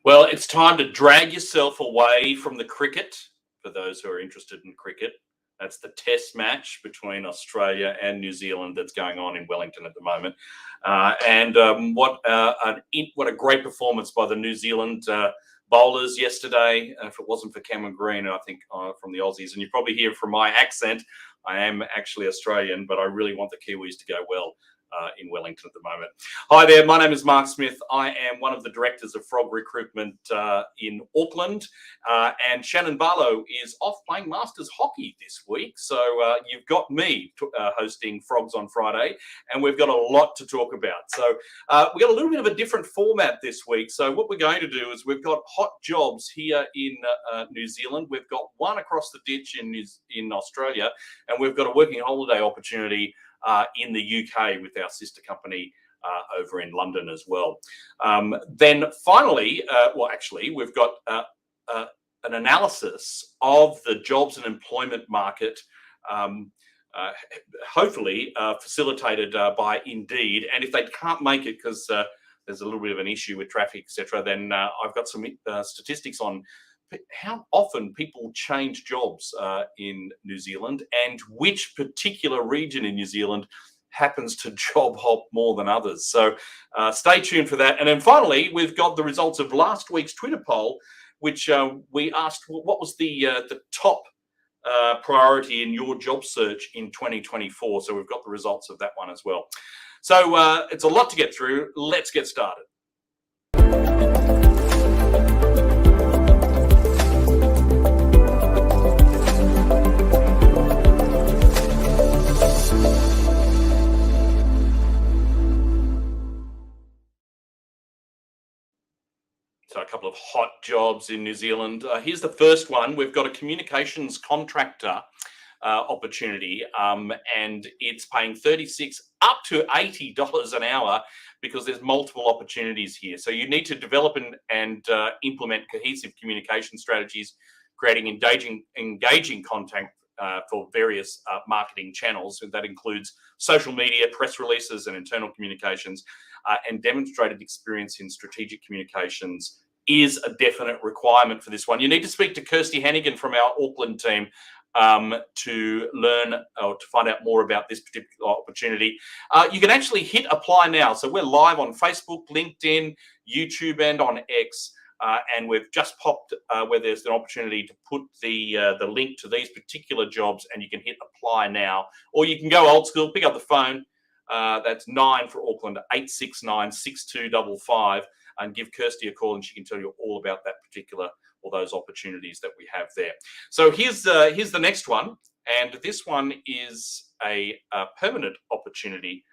Well, it's time to drag yourself away from the cricket, for those who are interested in cricket. That's the test match between Australia and New Zealand that's going on in Wellington at the moment. What a great performance by the New Zealand bowlers yesterday. If it wasn't for Cameron Green, I think from the Aussies, and you probably hear from my accent, I am actually Australian, but I really want the Kiwis to go well in Wellington at the moment. Hi there, my name is Mark Smith. I am one of the directors of Frog Recruitment in Auckland, and Shannon Barlow is off playing Masters hockey this week. So you've got me hosting Frogs on Friday, and we've got a lot to talk about. So we've got a little bit of a different format this week. So what we're going to do is we've got hot jobs here in New Zealand. We've got one across the ditch in Australia, and we've got a working holiday opportunity in the UK with our sister company over in London as well. Then finally, we've got an analysis of the jobs and employment market, hopefully facilitated by Indeed. And if they can't make it because there's a little bit of an issue with traffic, etc., then I've got some statistics on how often people change jobs in New Zealand and which particular region in New Zealand happens to job hop more than others. So stay tuned for that. And then finally, we've got the results of last week's Twitter poll, which we asked what was the top priority in your job search in 2024. So we've got the results of that one as well. So it's a lot to get through. Let's get started. So a couple of hot jobs in New Zealand. Here's the first one. We've got a communications contractor opportunity, and it's paying $36 up to $80 an hour because there's multiple opportunities here. So you need to develop and implement cohesive communication strategies, creating engaging content for various marketing channels. That includes social media, press releases, and internal communications. And demonstrated experience in strategic communications is a definite requirement for this one. You need to speak to Kirsty Hannigan from our Auckland team to learn or to find out more about this particular opportunity. You can actually hit apply now. So we're live on Facebook, LinkedIn, YouTube, and on X. And we've just popped where there's an opportunity to put the link to these particular jobs, and you can hit apply now. Or you can go old school, pick up the phone. That's 9 for Auckland, 869-6255, and give Kirsty a call, and she can tell you all about that particular or those opportunities that we have there. So here's the next one, and this one is a permanent opportunity,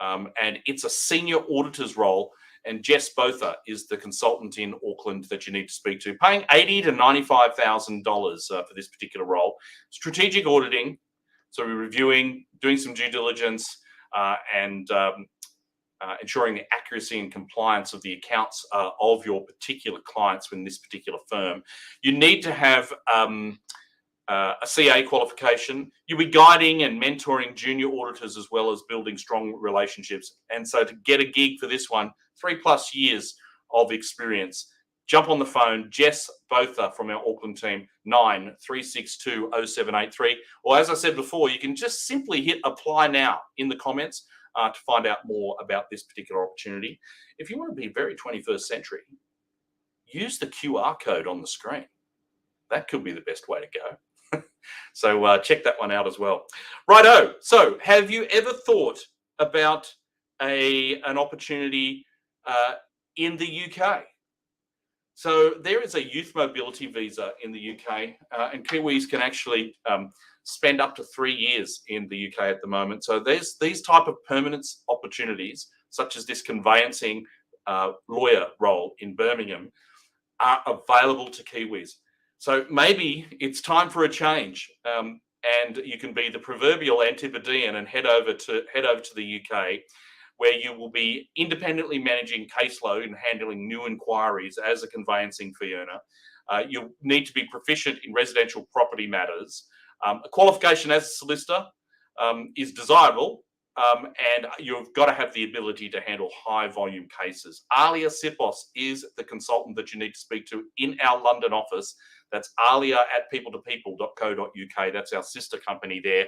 and it's a senior auditor's role. And Jess Botha is the consultant in Auckland that you need to speak to, paying $80,000 to $95,000 for this particular role. Strategic auditing, so we're reviewing, doing some due diligence, and ensuring the accuracy and compliance of the accounts of your particular clients in this particular firm. You need to have a CA qualification. You'll be guiding and mentoring junior auditors as well as building strong relationships. And so to get a gig for this one, 3+ years of experience. Jump on the phone, Jess Botha from our Auckland team, 9-362-0783. Or as I said before, you can just simply hit apply now in the comments to find out more about this particular opportunity. If you want to be very 21st century, use the QR code on the screen. That could be the best way to go. So check that one out as well. Righto. So have you ever thought about an opportunity in the UK? So there is a youth mobility visa in the UK, and Kiwis can actually spend up to 3 years in the UK at the moment. So there's these type of permanent opportunities, such as this conveyancing lawyer role in Birmingham, are available to Kiwis. So maybe it's time for a change, and you can be the proverbial Antipodean and head over to the UK, where you will be independently managing caseload and handling new inquiries as a conveyancing fee earner. You need to be proficient in residential property matters. A qualification as a solicitor is desirable, and you've got to have the ability to handle high volume cases. 𝐰𝐢𝐥𝐥 is the consultant that you need to speak to in our London office. That's 𝐰𝐢𝐥𝐥@peopletopeople.co.uk. That's our sister company there.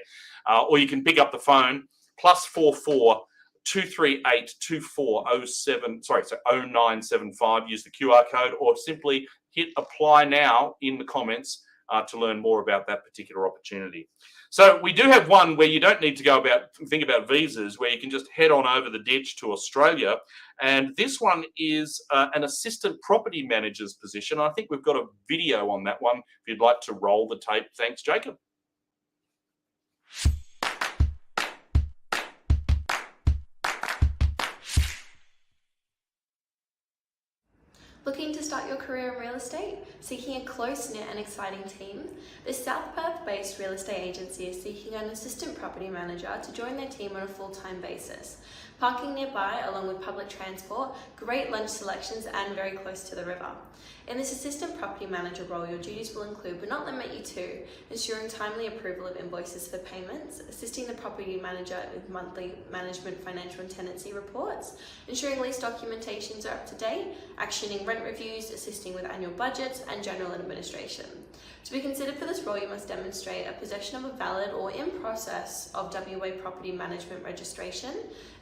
Or you can pick up the phone, +44 238 2407, sorry, so 0975. Use the QR code, or simply hit apply now in the comments to learn more about that particular opportunity. So we do have one where you don't need to think about visas, where you can just head on over the ditch to Australia. And this one is an assistant property manager's position. I think we've got a video on that one if you'd like to roll the tape. Thanks, Jacob. Looking to start your career in real estate? Seeking a close-knit and exciting team? The South Perth-based real estate agency is seeking an assistant property manager to join their team on a full-time basis. Parking nearby, along with public transport, great lunch selections, and very close to the river. In this assistant property manager role, your duties will include, but not limit you to, ensuring timely approval of invoices for payments, assisting the property manager with monthly management, financial and tenancy reports, ensuring lease documentations are up to date, actioning rent reviews, assisting with annual budgets, and general administration. To be considered for this role, you must demonstrate a possession of a valid or in process of WA property management registration,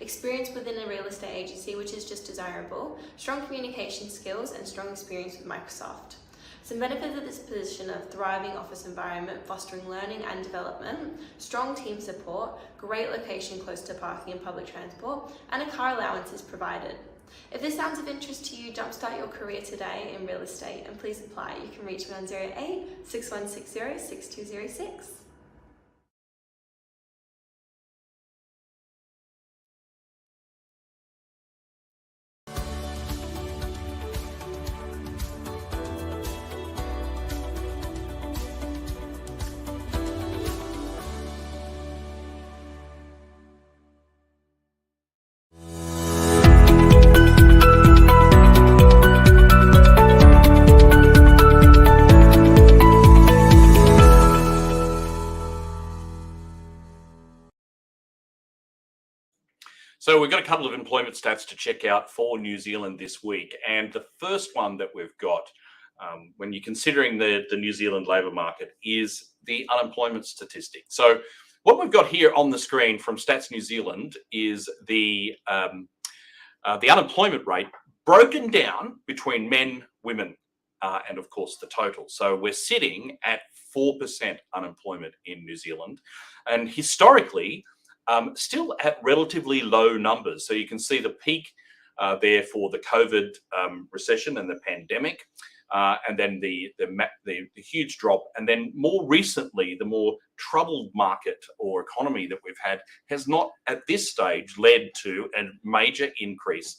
experience within a real estate agency, which is just desirable, strong communication skills, and strong experience with Microsoft. Some benefits of this position are thriving office environment, fostering learning and development, strong team support, great location close to parking and public transport, and a car allowance is provided. If this sounds of interest to you, jumpstart your career today in real estate, and please apply. You can reach me on 08 6160 6206. So we've got a couple of employment stats to check out for New Zealand this week. And the first one that we've got, when you're considering the New Zealand labour market, is the unemployment statistic. So what we've got here on the screen from Stats New Zealand is the unemployment rate broken down between men, women, and of course the total. So we're sitting at 4% unemployment in New Zealand. And historically, still at relatively low numbers. So you can see the peak there for the COVID recession and the pandemic, and then the huge drop. And then more recently, the more troubled market or economy that we've had has not at this stage led to a major increase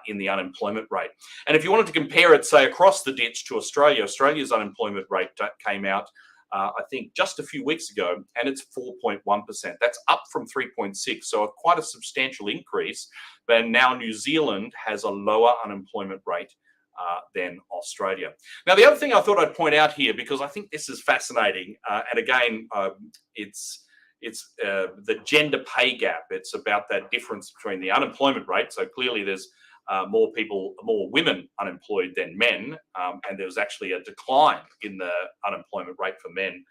in the unemployment rate. And if you wanted to compare it, say, across the ditch to Australia, Australia's unemployment rate came out I think just a few weeks ago, and it's 4.1%. That's up from 3.6, so quite a substantial increase. But now New Zealand has a lower unemployment rate than Australia. Now, the other thing I thought I'd point out here, because I think this is fascinating, and again, it's the gender pay gap. It's about that difference between the unemployment rate. So clearly there's more women unemployed than men, and there was actually a decline in the unemployment rate for men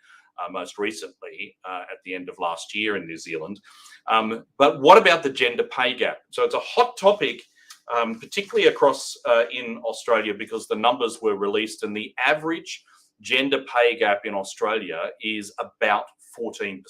most recently at the end of last year in New Zealand. But what about the gender pay gap? So it's a hot topic, particularly across in Australia, because the numbers were released, and the average gender pay gap in Australia is about 14%.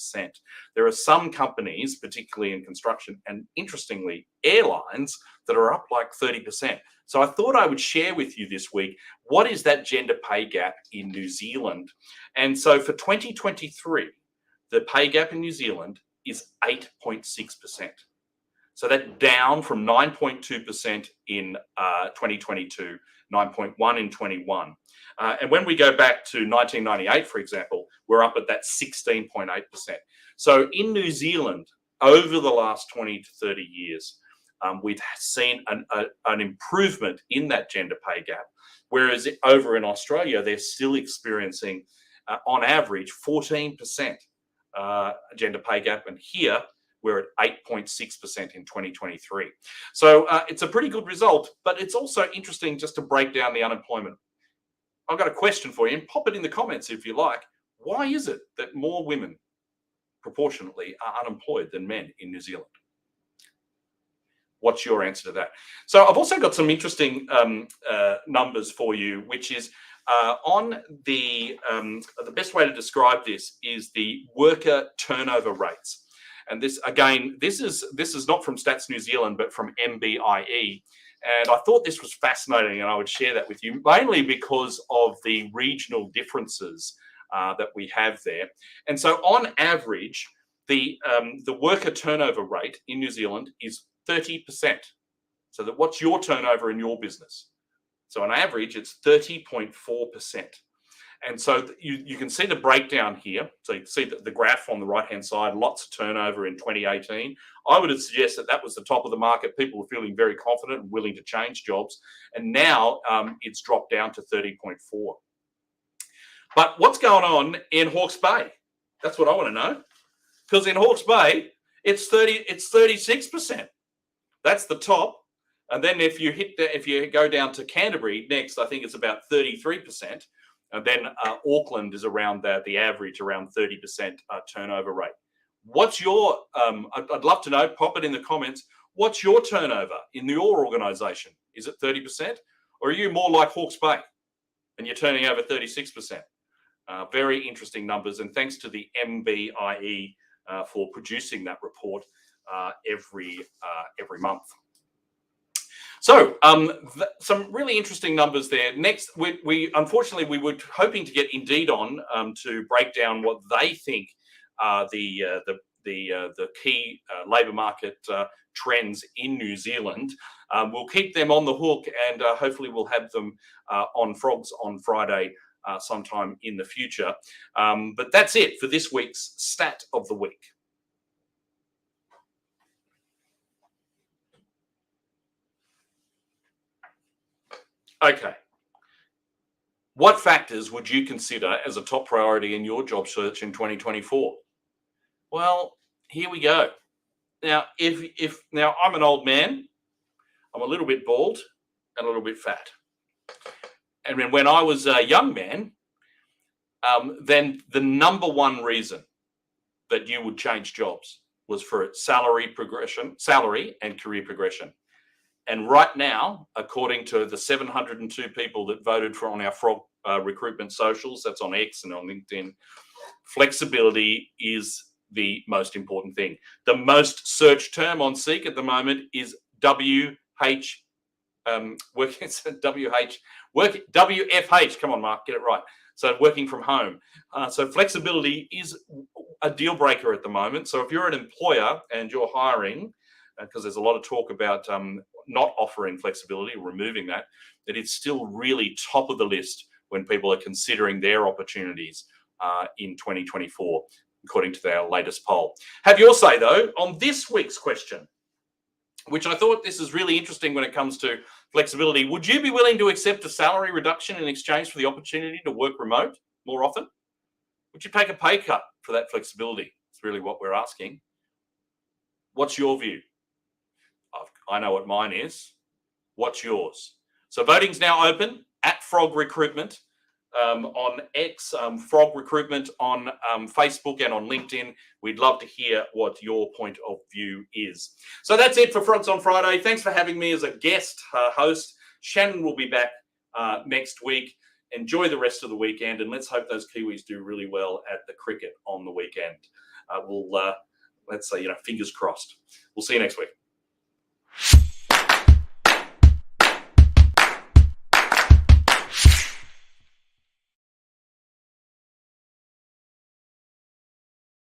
There are some companies, particularly in construction and interestingly airlines, that are up like 30%. So I thought I would share with you this week, what is that gender pay gap in New Zealand? And so for 2023, the pay gap in New Zealand is 8.6%. So that's down from 9.2% in 2022, 9.1 in 21. And when we go back to 1998, for example, we're up at that 16.8%. So in New Zealand, over the last 20 to 30 years, we've seen an improvement in that gender pay gap, whereas over in Australia, they're still experiencing, on average, 14% gender pay gap. And here, we're at 8.6% in 2023. So it's a pretty good result, but it's also interesting just to break down the unemployment. I've got a question for you, and pop it in the comments if you like. Why is it that more women proportionately are unemployed than men in New Zealand? What's your answer to that? So I've also got some interesting numbers for you, which is on the best way to describe this is the worker turnover rates. And this, again, this is not from Stats New Zealand, but from MBIE. And I thought this was fascinating, and I would share that with you, mainly because of the regional differences that we have there. And so on average, the worker turnover rate in New Zealand is 30%. So that what's your turnover in your business? So on average, it's 30.4%. And so you can see the breakdown here. So you can see the graph on the right-hand side, lots of turnover in 2018. I would suggest that was the top of the market. People were feeling very confident and willing to change jobs. And now it's dropped down to 30.4. But what's going on in Hawke's Bay? That's what I want to know. Because in Hawke's Bay, it's 36%. That's the top. And then if you go down to Canterbury next, I think it's about 33%. And then Auckland is around the average, around 30% turnover rate. What's your, I'd love to know, pop it in the comments. What's your turnover in your organisation? Is it 30%? Or are you more like Hawke's Bay and you're turning over 36%? Very interesting numbers. And thanks to the MBIE for producing that report every month. So some really interesting numbers there. Next, we unfortunately we were hoping to get Indeed on to break down what they think are the key labour market trends in New Zealand. We'll keep them on the hook, and hopefully we'll have them on Frogs on Friday sometime in the future. But that's it for this week's Stat of the Week. Okay. What factors would you consider as a top priority in your job search in 2024? Well, here we go. Now, now I'm an old man, I'm a little bit bald and a little bit fat. And when I was a young man, then the number one reason that you would change jobs was for salary and career progression. And right now, according to the 702 people that voted on our Frog recruitment socials, that's on X and on LinkedIn, flexibility is the most important thing. The most searched term on Seek at the moment is WFH. Come on, Mark, get it right. So working from home. So flexibility is a deal breaker at the moment. So if you're an employer and you're hiring, because there's a lot of talk about not offering flexibility, removing that it's still really top of the list when people are considering their opportunities in 2024, according to our latest poll. Have your say, though, on this week's question, which I thought this is really interesting when it comes to flexibility. Would you be willing to accept a salary reduction in exchange for the opportunity to work remote more often? Would you take a pay cut for that flexibility? It's really what we're asking. What's your view? I know what mine is. What's yours? So voting's now open at Frog Recruitment on X, Frog Recruitment on Facebook and on LinkedIn. We'd love to hear what your point of view is. So that's it for Frogs on Friday. Thanks for having me as a guest host. Shannon will be back next week. Enjoy the rest of the weekend, and let's hope those Kiwis do really well at the cricket on the weekend. Let's say, fingers crossed. We'll see you next week.